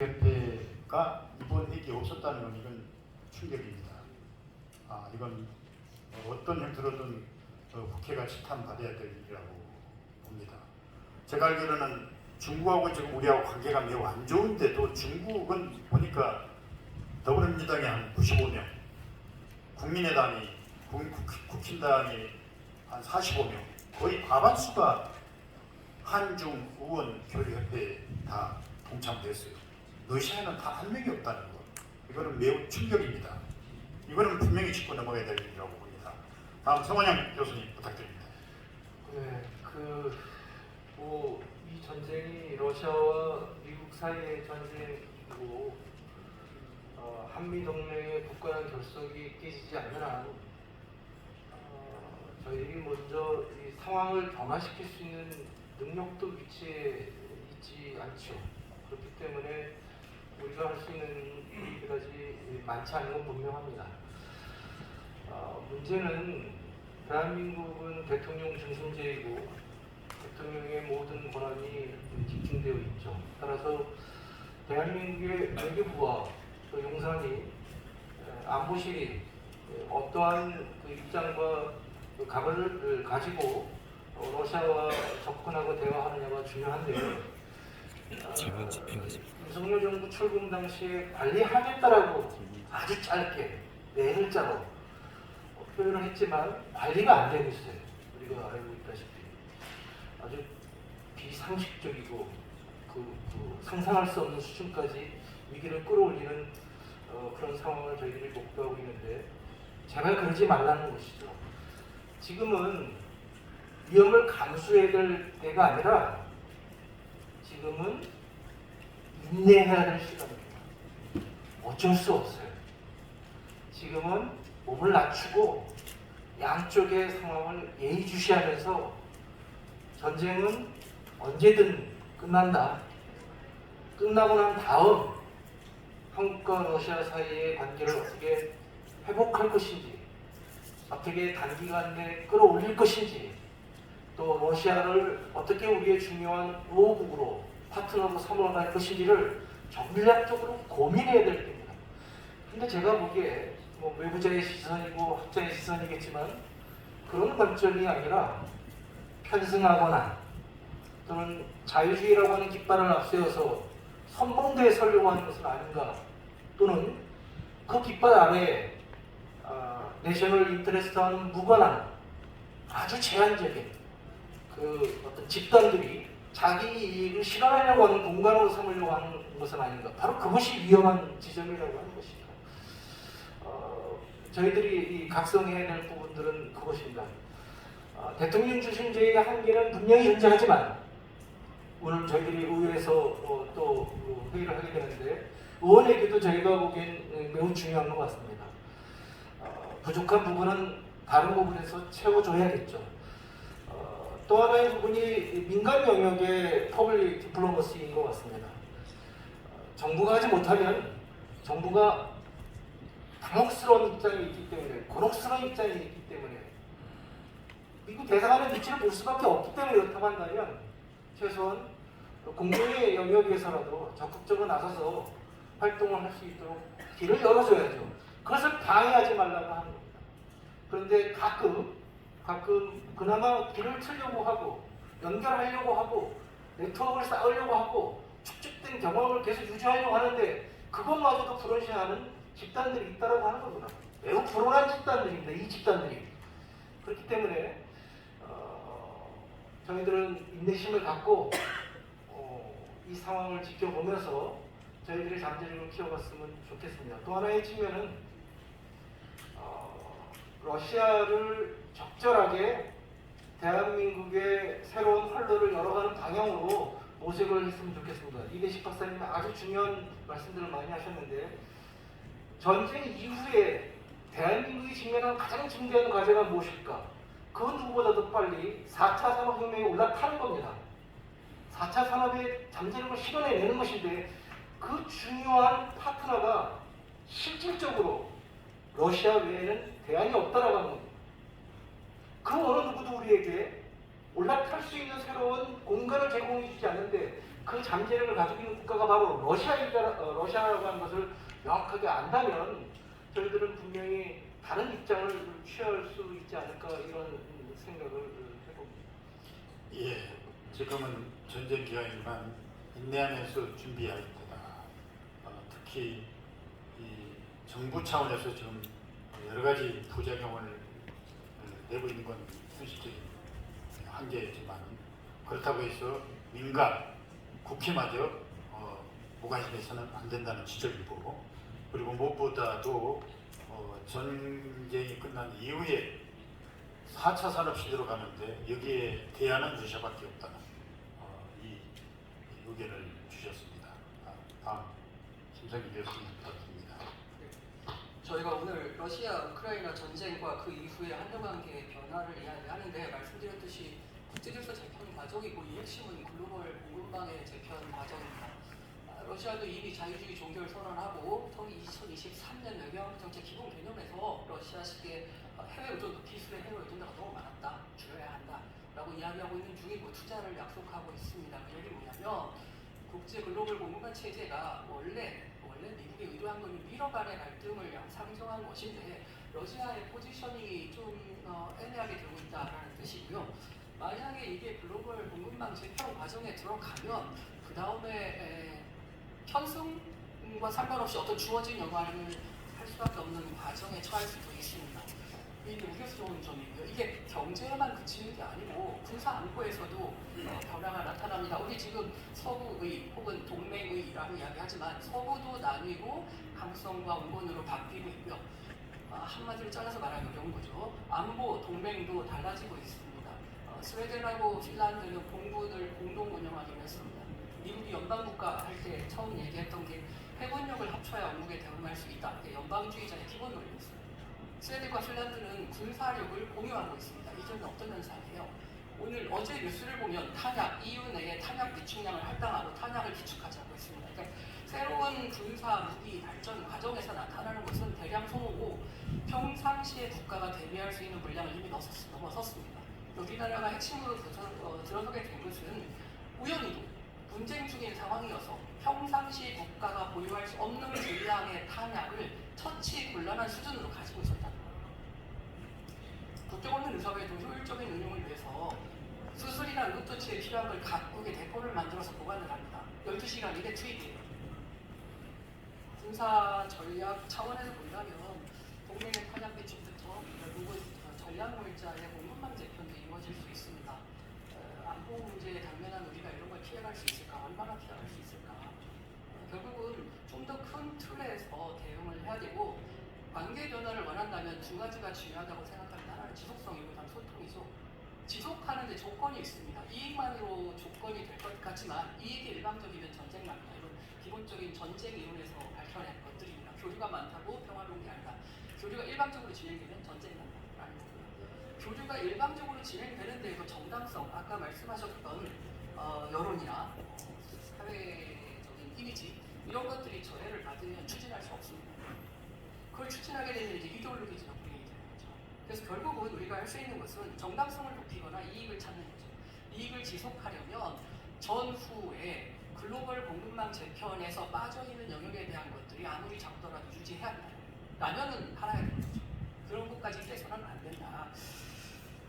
협회가 이번 회기에 없었다는 건 이건 충격입니다. 이건 어떤 형태로든 국회가 지탄받아야 될 일이라고 봅니다. 제가 알기로는 중국하고 지금 우리하고 관계가 매우 안 좋은데도 중국은 보니까 더불어민주당이 한 95명, 국민의당이, 국힘당이 한 45명, 거의 과반수가 한중 의원 교류협회에 다 동참됐어요. 러시아는 단 한 명이 없다는 것. 이거는 매우 충격입니다. 이거는 분명히 짚고 넘어가야 될 일이라고 봅니다. 다음 성원영 교수님 부탁드립니다. 네, 이 전쟁이 러시아와 미국 사이의 전쟁이고 한미 동맹의 굳건한 결속이 깨지지 않는 한 저희들이 먼저 이 상황을 변화시킬 수 있는 능력도 위치에 있지 않죠. 그렇기 때문에 우리가 할 수 있는 일까지 많지 않은 건 분명합니다. 문제는 대한민국은 대통령 중심제이고 대통령의 모든 권한이 집중되어 있죠. 따라서 대한민국의 외교부와 또 용산이 안보실이 어떠한 입장과 각을 가지고 러시아와 접근하고 대화하느냐가 중요한데요. 윤석열 정부 출범 당시에 관리하겠다라고 아주 짧게 네 글자로 표현을 했지만 관리가 안 되고 있어요. 우리가 알고 있다시피 아주 비상식적이고 상상할 수 없는 수준까지 위기를 끌어올리는 그런 상황을 저희들이 목도하고 있는데 제발 그러지 말라는 것이죠. 지금은 위험을 감수해야 될 때가 아니라 지금은 인내해야 될 시간입니다. 어쩔 수 없어요. 지금은 몸을 낮추고 양쪽의 상황을 예의주시하면서 전쟁은 언제든 끝난다. 끝나고 난 다음 한국과 러시아 사이의 관계를 어떻게 회복할 것인지, 어떻게 단기간 내에 끌어올릴 것인지, 또 러시아를 어떻게 우리의 중요한 우호국으로 파트너로 삼아갈 것인지를 전략적으로 고민해야 될 때입니다. 근데 제가 보기에 외부자의 시선이고 학자의 시선이겠지만 그런 관점이 아니라 편승하거나 또는 자유주의라고 하는 깃발을 앞세워서 선봉대에 서려고 하는 것은 아닌가, 또는 그 깃발 아래에 내셔널 인터레스트와는 무관한 아주 제한적인 어떤 집단들이 자기 이익을 실현하려고 하는 공간으로 삼으려고 하는 것은 아닌가. 바로 그것이 위험한 지점이라고 하는 것입니다. 저희들이 이 각성해야 될 부분들은 그것입니다. 대통령 중심제의 한계는 분명히 존재하지만 오늘 저희들이 의회에서 또 회의를 하게 되는데 의원에게도 저희가 보기엔 매우 중요한 것 같습니다. 부족한 부분은 다른 부분에서 채워줘야겠죠. 또 하나의 부분이 민간 영역의 퍼블릭 디플로머시인 것 같습니다. 정부가 하지 못하면 정부가 당혹스러운 입장이 있기 때문에, 곤혹스러운 입장이 있기 때문에, 미국 대사관의 눈치를 볼 수밖에 없기 때문에 그렇다고 한다면 최소한 공공의 영역에서라도 적극적으로 나서서 활동을 할 수 있도록 길을 열어줘야죠. 그것을 방해하지 말라고 하는 겁니다. 그런데 가끔 그나마 길을 틀려고 하고 연결하려고 하고 네트워크를 쌓으려고 하고 축적된 경험을 계속 유지하려고 하는데 그것마저도 불온시하는 집단들이 있다고 하는 겁니다. 매우 불온한 집단들입니다. 이 집단들이. 그렇기 때문에 저희들은 인내심을 갖고 이 상황을 지켜보면서 저희들의 잠재력을 키워갔으면 좋겠습니다. 또 하나의 측면은 러시아를 적절하게 대한민국의 새로운 활로를 열어가는 방향으로 모색을 했으면 좋겠습니다. 이대식 박사님이 아주 중요한 말씀들을 많이 하셨는데 전쟁 이후에 대한민국이 직면한 가장 중대한 과제가 무엇일까? 그 누구보다도 빨리 4차 산업혁명에 올라타는 겁니다. 4차 산업의 잠재력을 실현해내는 것인데 그 중요한 파트너가 실질적으로 러시아 외에는 대안이 없다라고 하는 겁니다. 그 어느 누구도 우리에게 올라탈 수 있는 새로운 공간을 제공해 주지 않는데 그 잠재력을 가지고 있는 국가가 바로 러시아라고 하는 것을 명확하게 안다면 저희들은 분명히 다른 입장을 취할 수 있지 않을까 이런 생각을 해봅니다. 예, 지금은 전쟁 기간이지만 인내하면서 준비해야 합니다. 특히 이 정부 차원에서 지금 여러 가지 부작용을 내고 있는 건 현실적인 한계이지만 그렇다고 해서 민간, 국회마저 무관심해서는 안 된다는 지적이고, 그리고 무엇보다도 전쟁이 끝난 이후에 4차 산업시대로 가는데 여기에 대안은 러시아밖에 없다는 이 의견을 주셨습니다. 다음 김성기 교수님 부탁드립니다. 저희가 오늘 러시아 우크라이나 전쟁과 그 이후의 한일 관계의 변화를 이야기하는데, 말씀드렸듯이 국제질서 재편 과정이고 이 핵심은 글로벌 공급망의 재편 과정입니다. 러시아도 이미 자유주의 종교를 선언하고 2023년 외교안보 정책 기본 개념에서 러시아식의 해외 의존도, 기술의 해외 의존도가 너무 많았다, 줄여야 한다라고 이야기하고 있는 중이고 투자를 약속하고 있습니다. 그 얘기 뭐냐면 국제 글로벌 공급망 체제가 원래 미국이 의도한 건 미러 간의 갈등을 양상정한 것인데 러시아의 포지셔닝이 좀 애매하게 되고 있다는 뜻이고요. 만약에 이게 글로벌 공급망 재편 과정에 들어가면 그 다음에 현승과 상관없이 어떤 주어진 역할을 할 수밖에 없는 과정에 처할 수도 있습니다. 이게 우려스러운 점이고요. 이게 경제에만 그치는 게 아니고 군사 안보에서도 변화가 나타납니다. 우리 지금 서구의 혹은 동맹의라고 이야기하지만 서구도 나뉘고 강성과 원본으로 바뀌고 있고요. 한마디로 잘라서 말하기 어려운 거죠. 안보, 동맹도 달라지고 있습니다. 스웨덴하고 핀란드는 공군을 공동 운영하기로 했습니다. 미국이 연방국가 할 때 처음 얘기했던 게 해군력을 합쳐야 원국에 대응할 수 있다. 이게 연방주의자의 기본 논리였어요. 스웨덴과 핀란드는 군사력을 공유하고 있습니다. 이전은 어떤 현상이에요? 어제 뉴스를 보면 탄약, EU 내에 탄약 비축량을 할당하고 탄약을 기축하자고 했습니다. 그러니까 새로운 군사 무기 발전 과정에서 나타나는 것은 대량 소모고 평상시에 국가가 대비할 수 있는 물량을 이미 넘어섰습니다. 우리나라가 핵심으로 들어서게 된 것은 우연히도 분쟁 중인 상황이어서 평상시 국가가 보유할 수 없는 분량의 탄약을 처치 곤란한 수준으로 가지고 있었다는 거예요. 국경 없는 의사회도 효율적인 운용을 위해서 수술이나 응급조치에 필요한 걸 각국의 대포를 만들어서 보관을 합니다. 12시간 이내 투입이에요. 군사 전략 차원에서 본다면 동맹의 탄약 비축부터 결국은 전략물자의 공급망 재편도 이루어질 수 있습니다. 안보 문제에 당면한 우리가 이런 걸 피해갈 수 있을까? 얼마나 피해갈 수 있을까? 결국은 좀 더 큰 틀에서 대응을 해야 되고, 관계 변화를 원한다면 두 가지가 중요하다고 생각합니다. 하나는 지속성이고 다음 소통이죠. 지속하는데 조건이 있습니다. 이익만으로 조건이 될 것 같지만 이익이 일방적이면 전쟁 납니다. 이건 기본적인 전쟁 이론에서 밝혀낸 것들입니다. 교류가 많다고 평화로운 게 아니라 교류가 일방적으로 진행되면 전쟁 난다라는 거고요. 교류가 일방적으로 진행되는데도 정당성, 아까 말씀하셨던 여론이나 사회적인 이미지 이런 것들이 저해를 받으면 추진할 수 없습니다. 그걸 추진하게 되면 이제 이데올로기적 불행이 되는 거죠. 그래서 결국은 우리가 할 수 있는 것은 정당성을 높이거나 이익을 찾는 거죠. 이익을 지속하려면 전후에 글로벌 공급망 재편에서 빠져있는 영역에 대한 것들이 아무리 작더라도 유지해야 한다. 라면은 팔아야 되는 거죠. 그런 것까지 깨서는 안 된다.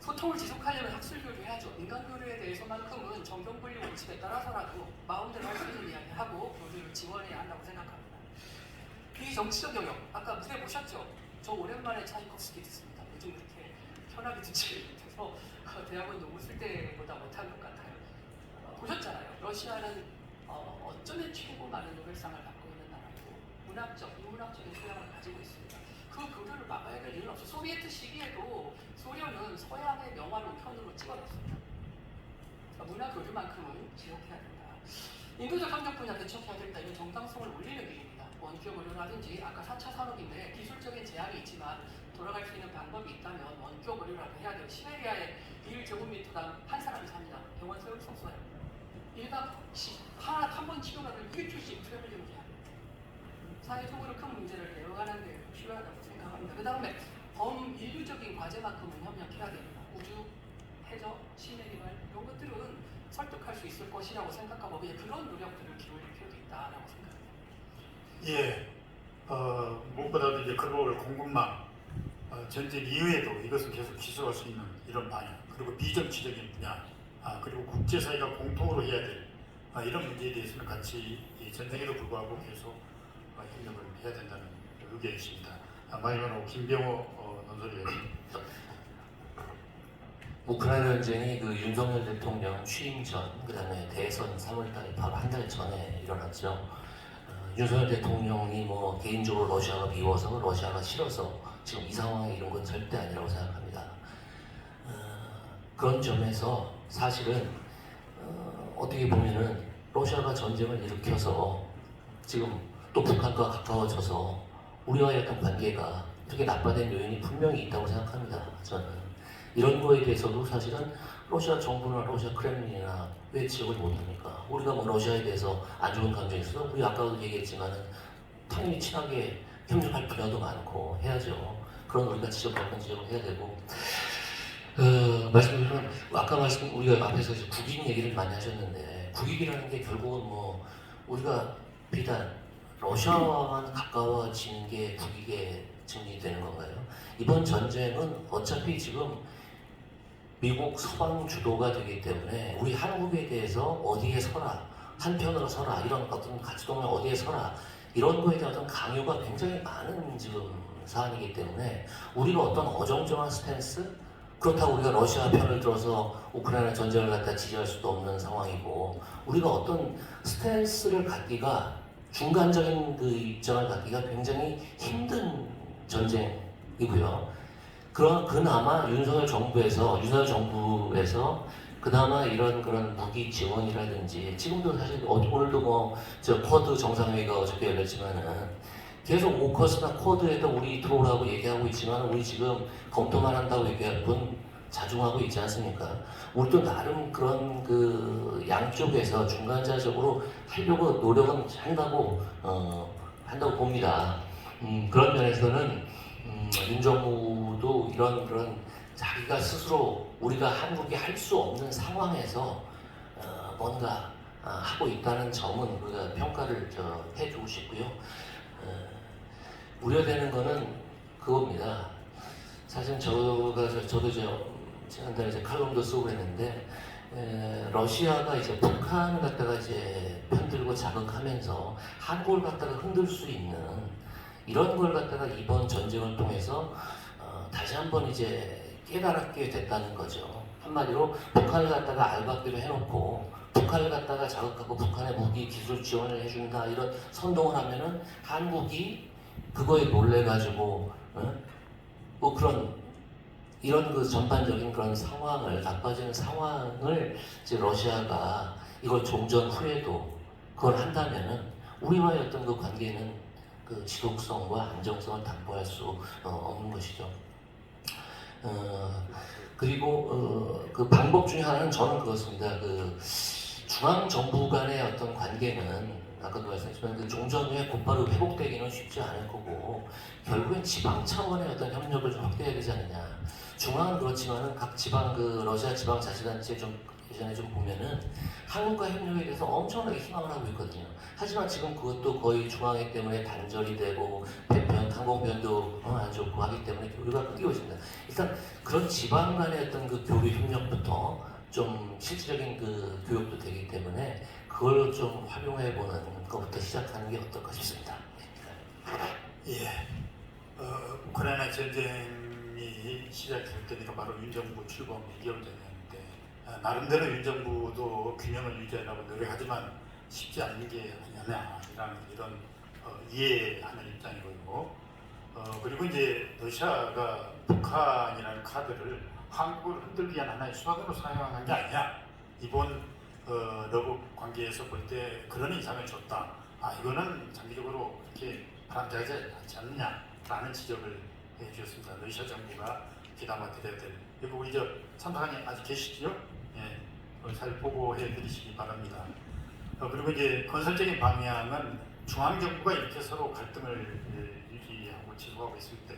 소통을 지속하려면 학술 교류해야죠. 인간 교류에 대해서만큼은 정경분리 원칙에 따라서라도 마음대로 할 수 있는 이야기하고 교류를 지원해야 한다고 생각합니다. 비정치적 영역, 아까 무대 보셨죠? 저 오랜만에 차이콥스키 듣습니다. 요즘 그렇게 편하게 듣지 못해서 대학원 논문 쓸 때보다 못한 것 같아요. 보셨잖아요. 러시아는 어쩌면 최고 많은 노벨상을 갖고 있는 나라고 문학적, 인문학적인 소양을 가지고 있습니다. 그 교류를 막아야 될 이유는 없어요. 소비에트 시기에도 소련은 서양의 명화를 편으로 찍어놨습니다. 문화 교류만큼은 지속해야 된다. 인도적 협력 분야 개척해야 된다. 이건 정당성을 올리는 길입니다. 원격 의료라든지 아까 4차 산업인데 기술적인 제한이 있지만 돌아갈 수 있는 방법이 있다면 원격 의료라도 해야 돼요. 시베리아에 1제곱미터당 한 사람이 삽니다. 병원 세울 수 없어요. 1박 한 번 치료가를 일주일씩 투여를 해야 돼요. 사회적으로 큰 문제를 대응하는 데 필요하다고 생각합니다. 그 다음에 범인류적인 과제만큼은 협력해야 됩니다. 우주, 해적, 신의 개발 이런 것들은 설득할 수 있을 것이라고 생각하고 그냥 그런 노력들을 기울일 필요도 있다라고 생각합니다. 예, 무엇보다도 이제 글로벌 공급망 전쟁 이후에도 이것을 계속 기술할 수 있는 이런 방향, 그리고 비정치적인 분야, 그리고 국제사회가 공통으로 해야 될 이런 문제에 대해서는 같이 이 전쟁에도 불구하고 계속 협력을 해야 된다는 의견이십니다. 마지막으로 김병호 논설위원님. 우크라이나 전쟁이 그 윤석열 대통령 취임 전, 그다음에 대선 3월달에 바로 한 달 전에 일어났죠. 윤석열 대통령이 뭐 개인적으로 러시아가 미워서, 러시아가 싫어서 지금 이 상황에 이런 건 절대 아니라고 생각합니다. 그런 점에서 사실은 어떻게 보면은 러시아가 전쟁을 일으켜서 지금 또 북한과 가까워져서 우리와의 어떤 관계가 되게 나빠진 요인이 분명히 있다고 생각합니다. 저는 이런 거에 대해서도 사실은 러시아 정부나 러시아 크렘린이나 왜 지적을 못합니까? 우리가 뭐 러시아에 대해서 안 좋은 감정이 있어서 우리 아까도 얘기했지만은 당연히 친하게 협력할 분야도 많고 해야죠. 그런 우리가 지적할 건 지적을 해야 되고 말씀드리면 아까 우리가 앞에서 이제 국익 얘기를 많이 하셨는데 국익이라는 게 결국은 뭐 우리가 비단 러시아와만 가까워지는 게 국익의 증진이 되는 건가요? 이번 전쟁은 어차피 지금 미국 서방 주도가 되기 때문에 우리 한국에 대해서 어디에 서라, 한편으로 서라, 이런 어떤 가치동을 어디에 서라 이런 거에 대한 어떤 강요가 굉장히 많은 지금 사안이기 때문에 우리가 어떤 어정쩡한 스탠스, 그렇다고 우리가 러시아 편을 들어서 우크라이나 전쟁을 갖다 지지할 수도 없는 상황이고 우리가 어떤 스탠스를 갖기가 중간적인 그 입장을 갖기가 굉장히 힘든 전쟁이고요. 그나마 윤석열 정부에서 그나마 이런 그런 무기 지원이라든지 지금도 사실 오늘도 뭐 저 쿼드 정상회의가 어저께 열렸지만은 계속 오커스나 쿼드에도 우리 들어오라고 얘기하고 있지만 우리 지금 검토만 한다고 얘기할 뿐 자중하고 있지 않습니까? 우리도 나름 그런 그 양쪽에서 중간자적으로 하려고 노력은 한다고 봅니다. 그런 면에서는 윤 정부도 이런 그런 자기가 스스로 우리가 한국이 할 수 없는 상황에서 뭔가 하고 있다는 점은 우리가 평가를 해주고 싶고요. 우려되는 거는 그겁니다. 사실 저도 지난달에 이제 칼럼도 쓰고 그랬는데 러시아가 이제 북한을 갖다가 이제 편들고 자극하면서 한국을 갖다가 흔들 수 있는 이런 걸 갖다가 이번 전쟁을 통해서 다시 한번 이제 깨달았게 됐다는 거죠. 한마디로 북한을 갖다가 알박기로 해놓고 북한을 갖다가 자극하고 북한의 무기 기술 지원을 해준다 이런 선동을 하면은 한국이 그거에 놀래가지고 뭐 이런 그 전반적인 그런 상황을 나빠지는 상황을 이제 러시아가 이걸 종전 후에도 그걸 한다면은 우리와의 어떤 그 관계는 그 지속성과 안정성을 담보할 수 없는 것이죠. 그리고 그 방법 중에 하나는 저는 그렇습니다. 그 중앙 정부 간의 어떤 관계는 아까도 말씀하셨지만 그 종전 후에 곧바로 회복되기는 쉽지 않을 거고 결국엔 지방 차원의 어떤 협력을 좀 확대해야 되지 않느냐. 중앙은 그렇지만은 각 지방 그 러시아 지방 자치단체 좀 예전에 좀 보면은 한국과 협력에 대해서 엄청나게 희망을 하고 있거든요. 하지만 지금 그것도 거의 중앙에 때문에 단절이 되고 배편, 항공편도 안 좋고 하기 때문에 교류가 끊기고있습니다. 일단 그런 지방 간의 어떤 그 교류 협력부터 좀 실질적인 그 교육도 되기 때문에 그걸 좀 활용해보는 것부터 시작하는 게 어떨까 싶습니다. 예, 우크라이나 전쟁이 시작될 때니까 바로 윤 정부 출범 2개월 전이었는데 나름대로 윤 정부도 균형을 유지하려고 노력하지만 쉽지 않은 게 아니냐라는 이런 이해하는 입장이고요. 그리고 이제 러시아가 북한이라는 카드를 한국을 흔들기 위한 하나의 수단으로 사용한 게 아니냐. 이번 러브 관계에서 볼 때 그런 인상을 줬다. 이거는 장기적으로 그렇게 바람직하지 않지 않느냐라는 지적을 해주셨습니다. 러시아 정부가 귀담아 드려야 될. 그리고 우리 참사관님 아직 계시죠? 예, 잘 보고해 드리시기 바랍니다. 그리고 이제 건설적인 방향은 중앙정부가 이렇게 서로 갈등을 유지하고 지속하고 있을 때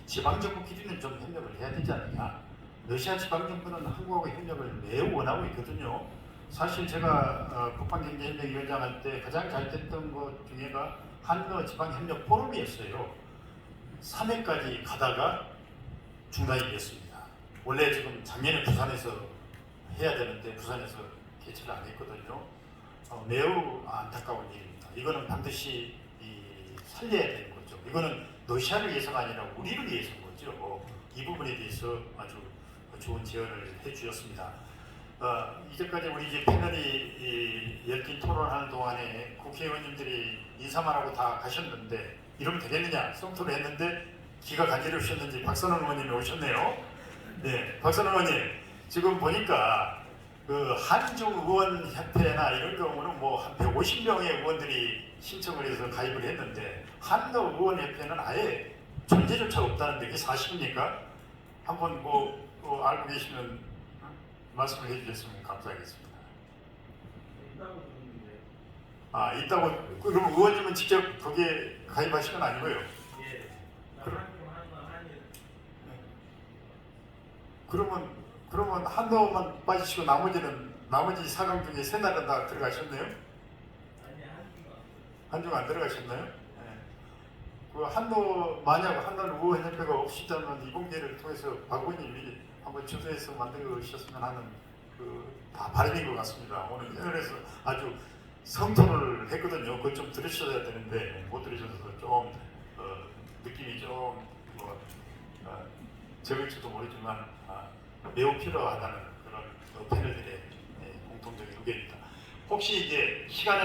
지방정부끼리는 좀 협력을 해야 되지 않느냐. 러시아 지방정부는 한국하고 협력을 매우 원하고 있거든요. 사실 제가 북한경제협력위원장 할 때 가장 잘 됐던 것 중에가 한러 지방협력 포럼이었어요. 3회까지 가다가 중단이 됐습니다. 원래 지금 작년에 부산에서 해야 되는데 부산에서 개최를 안 했거든요. 매우 안타까운 일입니다. 이거는 반드시 살려야 되는 거죠. 이거는 러시아를 위해서가 아니라 우리를 위해서인 거죠. 이 부분에 대해서 아주 좋은 제언을 해주셨습니다. 이제까지 우리 이제 패널이 열띤 토론하는 동안에 국회의원님들이 인사만 하고 다 가셨는데 이러면 되겠느냐 성토를 했는데 기가 간지러우셨는지 박선원 의원님이 오셨네요. 네, 박선원 의원님 지금 보니까 그 한중 의원 협회나 이런 경우는 뭐 한 150명의 의원들이 신청을 해서 가입을 했는데 한러 의원 협회는 아예 존재조차 없다는데 그게 사실입니까? 한번 알고 계시면 말씀을 해주셨으면 감사하겠습니다. 있다고 그럼 의원님은 직접 거기에 가입하신 건 아니고요? 예. 그러면 한도만 빠지시고 나머지 4강 중에 3날은 다 들어가셨네요? 한중 안 들어가셨나요? 네. 그 한도 만약 한날 의원협회가 없으시다면 이번 기회를 통해서 박 의원님이 한번 주도해서 만들으셨으면 하는 다 바람인 것 같습니다. 오늘 패널에서 아주 성토를 했거든요. 그걸 좀 들으셔야 되는데 못 들으셔서 좀 느낌이 좀 적을지도 모르지만 매우 필요하다는 그런 패널들의 공통적인 의견입니다. 혹시 이제 시간을